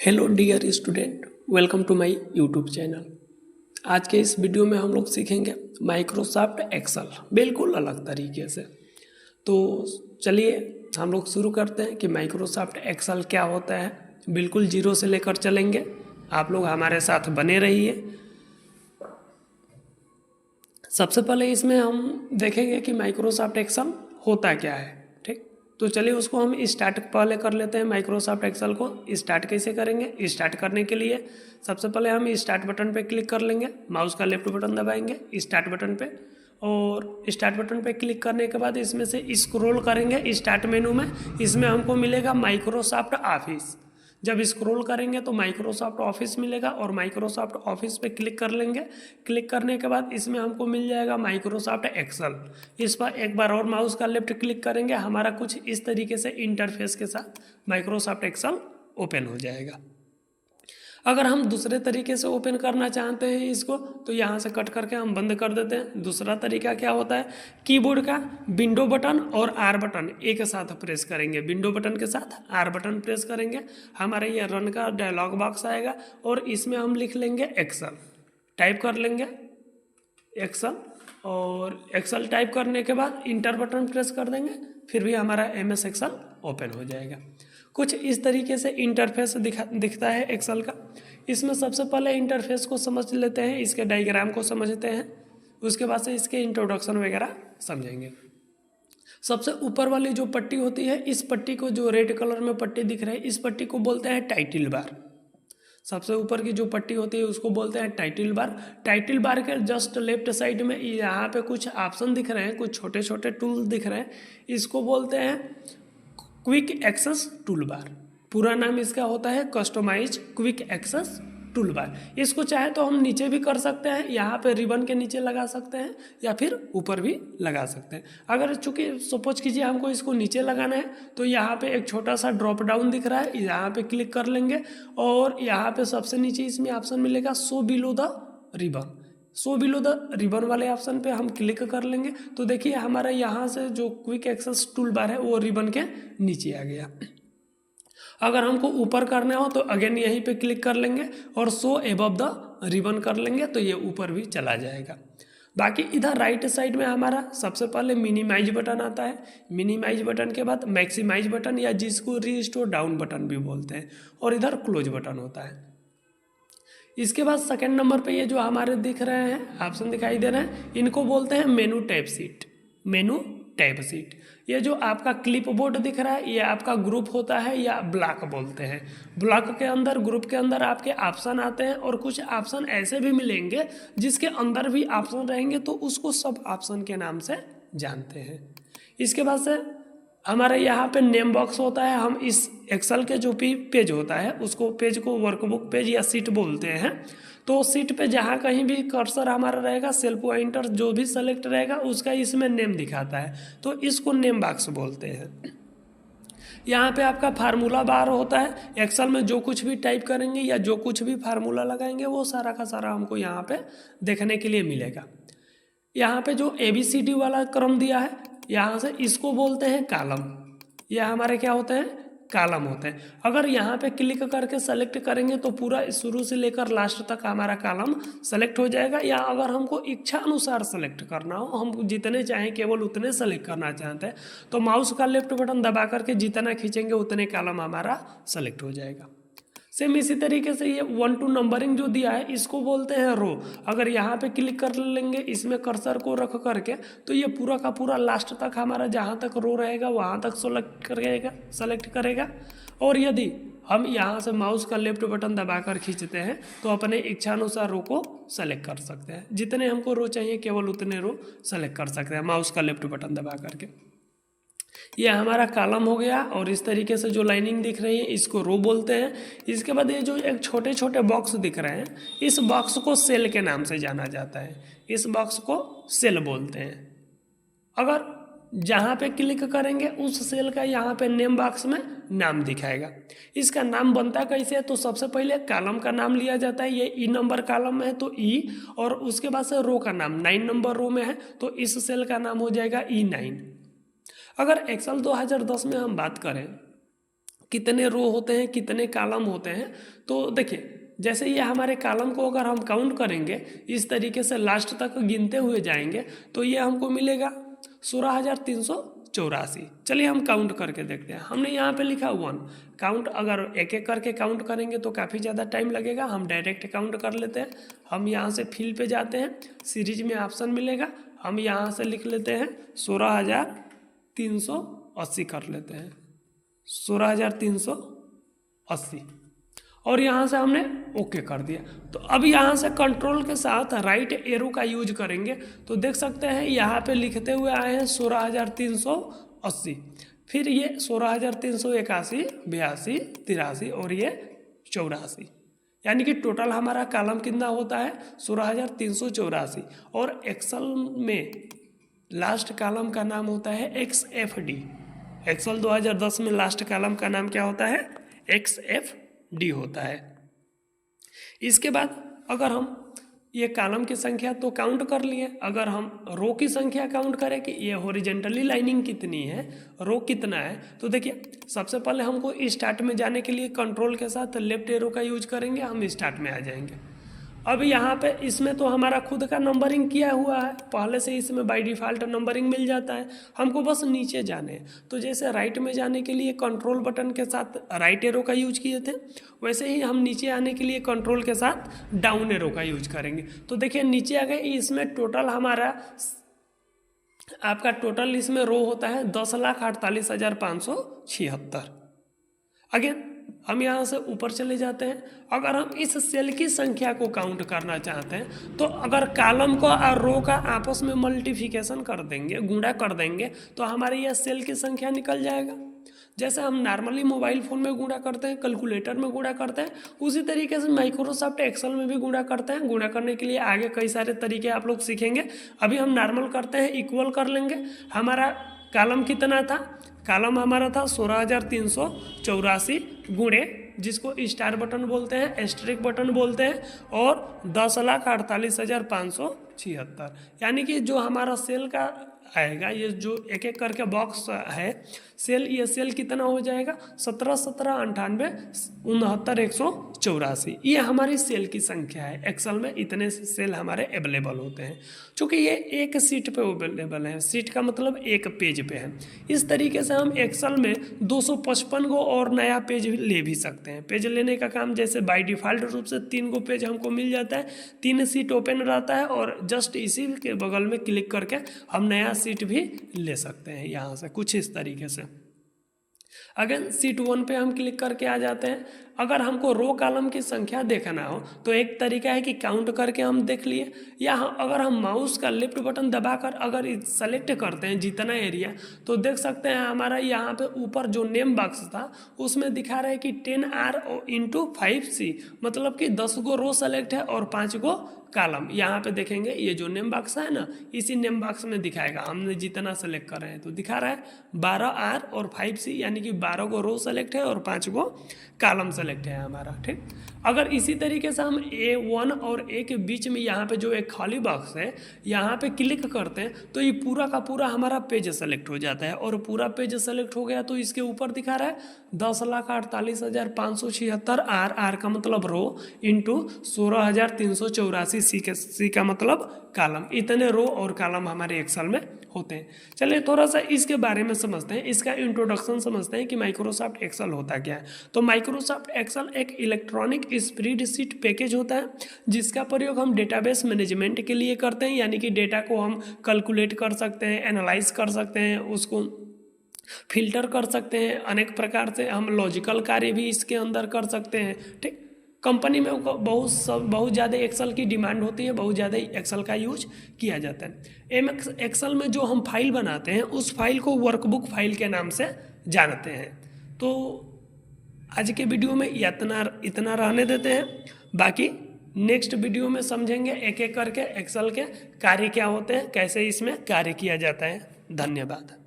Hello dear student, welcome to my YouTube channel. आज के इस वीडियो में हम लोग सीखेंगे माइक्रोसॉफ्ट एक्सेल बिल्कुल अलग तरीके से। तो चलिए हम लोग शुरू करते हैं कि माइक्रोसॉफ्ट एक्सेल क्या होता है। बिल्कुल जीरो से लेकर चलेंगे, आप लोग हमारे साथ बने रहिए। सबसे पहले इसमें हम देखेंगे कि माइक्रोसॉफ्ट एक्सेल होता क्या है। ठीक, तो चलिए उसको हम स्टार्ट पहले कर लेते हैं। माइक्रोसॉफ्ट एक्सेल को स्टार्ट कैसे करेंगे? स्टार्ट करने के लिए सबसे पहले हम स्टार्ट बटन पे क्लिक कर लेंगे, माउस का लेफ्ट बटन दबाएंगे स्टार्ट बटन पे, और स्टार्ट बटन पे क्लिक करने के बाद इसमें से स्क्रॉल करेंगे स्टार्ट मेनू में। इसमें हमको मिलेगा माइक्रोसॉफ्ट ऑफिस। जब स्क्रॉल करेंगे तो माइक्रोसॉफ्ट ऑफिस मिलेगा और माइक्रोसॉफ्ट ऑफिस पे क्लिक कर लेंगे। क्लिक करने के बाद इसमें हमको मिल जाएगा माइक्रोसॉफ्ट एक्सेल। इस पर एक बार और माउस का लेफ्ट क्लिक करेंगे, हमारा कुछ इस तरीके से इंटरफेस के साथ माइक्रोसॉफ्ट एक्सेल ओपन हो जाएगा। अगर हम दूसरे तरीके से ओपन करना चाहते हैं इसको, तो यहाँ से कट करके हम बंद कर देते हैं। दूसरा तरीका क्या होता है, कीबोर्ड का विंडो बटन और आर बटन एक साथ प्रेस करेंगे। विंडो बटन के साथ आर बटन प्रेस करेंगे, हमारे ये रन का डायलॉग बॉक्स आएगा और इसमें हम लिख लेंगे एक्सेल, टाइप कर लेंगे एक्सेल, और एक्सेल टाइप करने के बाद इंटर बटन प्रेस कर देंगे, फिर भी हमारा MS एक्सेल ओपन हो जाएगा। कुछ इस तरीके से इंटरफेस दिखता है एक्सेल का। इसमें सबसे पहले इंटरफेस को समझ लेते हैं, इसके डायग्राम को समझते हैं, उसके बाद से इसके इंट्रोडक्शन वगैरह समझेंगे। सबसे ऊपर वाली जो पट्टी होती है, इस पट्टी को, जो रेड कलर में पट्टी दिख रही है, इस पट्टी को बोलते हैं टाइटल बार। सबसे ऊपर की जो पट्टी होती है उसको बोलते हैं टाइटल बार। टाइटल बार के जस्ट लेफ्ट साइड में यहाँ पे कुछ ऑप्शन दिख रहे हैं, कुछ छोटे छोटे टूल दिख रहे हैं, इसको बोलते हैं क्विक एक्सेस टूल बार। पूरा नाम इसका होता है customize quick access toolbar. इसको चाहे तो हम नीचे भी कर सकते हैं, यहाँ पे रिबन के नीचे लगा सकते हैं या फिर ऊपर भी लगा सकते हैं। अगर चूंकि सपोज कीजिए हमको इसको नीचे लगाना है, तो यहाँ पे एक छोटा सा ड्रॉप डाउन दिख रहा है, यहाँ पे क्लिक कर लेंगे और यहाँ पे सबसे नीचे इसमें ऑप्शन मिलेगा show below the ribbon. Show below the ribbon वाले ऑप्शन पे हम क्लिक कर लेंगे, तो देखिए हमारा यहाँ से जो क्विक एक्सेस टूल बार है वो रिबन के नीचे आ गया। अगर हमको ऊपर करना हो तो अगेन यहीं पे क्लिक कर लेंगे और शो एबव द रिबन कर लेंगे, तो ये ऊपर भी चला जाएगा। बाकी इधर राइट साइड में हमारा सबसे पहले मिनिमाइज बटन आता है। मिनिमाइज बटन के बाद मैक्सिमाइज बटन, या जिसको रीस्टोर डाउन बटन भी बोलते हैं, और इधर क्लोज बटन होता है। इसके बाद सेकंड नंबर पे ये जो हमारे दिख रहे हैं ऑप्शन दिखाई दे रहे हैं, इनको बोलते हैं मेनू टैब सीट। मेनू टैब सीट, ये जो आपका क्लिप बोर्ड दिख रहा है ये आपका ग्रुप होता है या ब्लॉक बोलते हैं। ब्लॉक के अंदर, ग्रुप के अंदर आपके ऑप्शन आते हैं, और कुछ ऑप्शन ऐसे भी मिलेंगे जिसके अंदर भी ऑप्शन रहेंगे, तो उसको सब ऑप्शन के नाम से जानते हैं। इसके बाद से हमारे यहाँ पे नेम बॉक्स होता है। हम इस एक्सेल के जो भी पेज होता है उसको, पेज को वर्कबुक पेज या सीट बोलते हैं। तो सीट पे जहाँ कहीं भी कर्सर हमारा रहेगा, सेल पॉइंटर जो भी सेलेक्ट रहेगा उसका इसमें नेम दिखाता है, तो इसको नेम बॉक्स बोलते हैं। यहाँ पे आपका फार्मूला बार होता है। एक्सेल में जो कुछ भी टाइप करेंगे या जो कुछ भी फार्मूला लगाएंगे वो सारा का सारा हमको यहाँ पे देखने के लिए मिलेगा। यहाँ पे जो ABCD वाला क्रम दिया है, यहाँ से इसको बोलते हैं कॉलम। यह हमारे क्या होते हैं, कॉलम होते हैं। अगर यहाँ पे क्लिक करके सेलेक्ट करेंगे तो पूरा शुरू से लेकर लास्ट तक हमारा कॉलम सेलेक्ट हो जाएगा। या अगर हमको इच्छा अनुसार सेलेक्ट करना हो, हम जितने चाहें केवल उतने सेलेक्ट करना चाहते हैं, तो माउस का लेफ्ट बटन दबा करके जितना खींचेंगे उतने कॉलम हमारा सेलेक्ट हो जाएगा। सेम इसी तरीके से ये 1 to नंबरिंग जो दिया है इसको बोलते हैं रो। अगर यहाँ पे क्लिक कर लेंगे इसमें कर्सर को रख करके, तो ये पूरा का पूरा लास्ट तक हमारा जहाँ तक रो रहेगा वहाँ तक सेलेक्ट करेगा। और यदि हम यहाँ से माउस का लेफ्ट बटन दबाकर खींचते हैं तो अपने इच्छानुसार रो को सेलेक्ट कर सकते हैं। जितने हमको रो चाहिए केवल उतने रो सेलेक्ट कर सकते हैं माउस का लेफ्ट बटन दबा करके। ये हमारा कॉलम हो गया, और इस तरीके से जो लाइनिंग दिख रही है इसको रो बोलते हैं। इसके बाद ये जो एक छोटे छोटे बॉक्स दिख रहे हैं, इस बॉक्स को सेल के नाम से जाना जाता है। इस बॉक्स को सेल बोलते हैं। अगर जहाँ पे क्लिक करेंगे उस सेल का यहाँ पे नेम बॉक्स में नाम दिखाएगा। इसका नाम बनता कैसे है, तो सबसे पहले कॉलम का नाम लिया जाता है। ये E नंबर कॉलम में है तो E, और उसके बाद से रो का नाम 9 नंबर रो में है तो इस सेल का नाम हो जाएगा E9। अगर एक्सेल 2010 में हम बात करें कितने रो होते हैं, कितने कॉलम होते हैं। तो देखिए जैसे ये हमारे कॉलम को अगर हम काउंट करेंगे इस तरीके से लास्ट तक गिनते हुए जाएंगे तो ये हमको मिलेगा 16,384। चलिए हम काउंट करके देखते हैं। हमने यहाँ पे लिखा 1 काउंट, अगर एक एक करके काउंट करेंगे तो काफ़ी ज़्यादा टाइम लगेगा, हम डायरेक्ट काउंट कर लेते हैं। हम यहाँ से फिल पे जाते हैं, सीरीज में ऑप्शन मिलेगा, हम यहाँ से लिख लेते हैं 16,380 कर लेते हैं, 16,380 और यहाँ से हमने ओके कर दिया। तो अब यहाँ से कंट्रोल के साथ राइट एरो का यूज करेंगे तो देख सकते हैं यहाँ पे लिखते हुए आए हैं 16,380, फिर ये 16,381, 82, 83 और ये 84, यानी कि टोटल हमारा कॉलम कितना होता है 16,384। और एक्सेल में लास्ट कॉलम का नाम होता है XFD। एक्सेल 2010 में लास्ट कॉलम का नाम क्या होता है, XFD होता है। इसके बाद अगर हम ये कॉलम की संख्या तो काउंट कर लिए, अगर हम रो की संख्या काउंट करें कि ये हॉरिजेंटली लाइनिंग कितनी है, रो कितना है, तो देखिए सबसे पहले हमको स्टार्ट में जाने के लिए कंट्रोल के साथ लेफ्ट एरो का यूज करेंगे, हम स्टार्ट में आ जाएंगे। अब यहाँ पे इसमें तो हमारा खुद का नंबरिंग किया हुआ है, पहले से इसमें बाय डिफ़ॉल्ट नंबरिंग मिल जाता है, हमको बस नीचे जाने हैं। तो जैसे राइट में जाने के लिए कंट्रोल बटन के साथ राइट एरो का यूज किए थे, वैसे ही हम नीचे आने के लिए कंट्रोल के साथ डाउन एरो का यूज करेंगे। तो देखिए नीचे आ गए, इसमें टोटल हमारा आपका टोटल इसमें रो होता है 10,48,576। अगेन हम यहाँ से ऊपर चले जाते हैं। अगर हम इस सेल की संख्या को काउंट करना चाहते हैं तो अगर कॉलम को और रो का आपस में मल्टीप्लिकेशन कर देंगे, गुणा कर देंगे, तो हमारे यह सेल की संख्या निकल जाएगा। जैसे हम नॉर्मली मोबाइल फ़ोन में गुणा करते हैं, कैलकुलेटर में गुणा करते हैं, उसी तरीके से माइक्रोसॉफ्ट एक्सेल में भी गुणा करते हैं। गुणा करने के लिए आगे कई सारे तरीके आप लोग सीखेंगे, अभी हम नॉर्मल करते हैं, इक्वल कर लेंगे। हमारा कॉलम कितना था, कॉलम हमारा था 16,384 गुणे, जिसको स्टार बटन बोलते हैं, एस्टेरिक बटन बोलते हैं, और 10,48,576, यानी कि जो हमारा सेल का आएगा, ये जो एक एक करके बॉक्स है सेल, ये सेल कितना हो जाएगा 17, 17, 98, 69, 184, ये हमारी सेल की संख्या है। एक्सेल में इतने सेल हमारे अवेलेबल होते हैं, क्योंकि ये एक सीट पे अवेलेबल है, सीट का मतलब एक पेज पे है। इस तरीके से हम एक्सेल में 255 गो और नया पेज ले भी सकते हैं। पेज लेने का काम जैसे बाय डिफ़ॉल्ट रूप से 3 गो पेज हमको मिल जाता है, 3 सीट ओपन रहता है, और जस्ट इसी के बगल में क्लिक करके हम नया सीट भी ले सकते हैं यहाँ से, कुछ इस तरीके से। अगर सीट 1 पे हम क्लिक करके आ जाते हैं। अगर हमको रो कॉलम की संख्या देखना हो तो एक तरीका है कि काउंट करके हम देख लिए, या अगर हम माउस का लेफ्ट बटन दबाकर अगर सेलेक्ट करते हैं जितना एरिया, तो देख सकते हैं हमारा यहाँ पे ऊपर जो नेम बॉक्स था उसमें दिखा रहा है कि 10R × 5C, मतलब कि 10 गो रो सेलेक्ट है और 5 गो कॉलम। यहाँ पे देखेंगे ये जो नेम बॉक्स है ना, इसी नेम बॉक्स में दिखाएगा हमने जितना सेलेक्ट कर रहे हैं, तो दिखा रहा है 12R और 5C, यानी कि 12 गो रो सेलेक्ट है और 5 गो कॉलम सेलेक्ट है हमारा। ठीक, अगर इसी तरीके से हम A1 और A के बीच में यहाँ पे जो एक खाली बॉक्स है यहाँ पे क्लिक करते हैं तो ये पूरा का पूरा हमारा पेज सेलेक्ट हो जाता है, और पूरा पेज सेलेक्ट हो गया तो इसके ऊपर दिखा रहा है 10,48,576 R का मतलब रो इंटू 16,384 सी का मतलब कॉलम। इतने रो और कॉलम हमारे एक्सेल में होते हैं। चलिए थोड़ा सा इसके बारे में समझते हैं, इसका इंट्रोडक्शन समझते हैं कि माइक्रोसॉफ्ट एक्सेल होता क्या है। तो माइक्रोसॉफ्ट एक्सेल एक इलेक्ट्रॉनिक स्प्रेडशीट पैकेज होता है जिसका प्रयोग हम डेटाबेस मैनेजमेंट के लिए करते हैं, यानी कि डेटा को हम कैलकुलेट कर सकते हैं, एनालाइज कर सकते हैं, उसको फिल्टर कर सकते हैं, अनेक प्रकार से हम लॉजिकल कार्य भी इसके अंदर कर सकते हैं। ठीक, कंपनी में बहुत ज़्यादा एक्सेल की डिमांड होती है, बहुत ज़्यादा एक्सेल का यूज किया जाता है। एक्सेल में जो हम फाइल बनाते हैं उस फाइल को वर्कबुक फाइल के नाम से जानते हैं। तो आज के वीडियो में इतना रहने देते हैं, बाकी नेक्स्ट वीडियो में समझेंगे एक एक करके एक्सेल के कार्य क्या होते हैं, कैसे इसमें कार्य किया जाता है। धन्यवाद।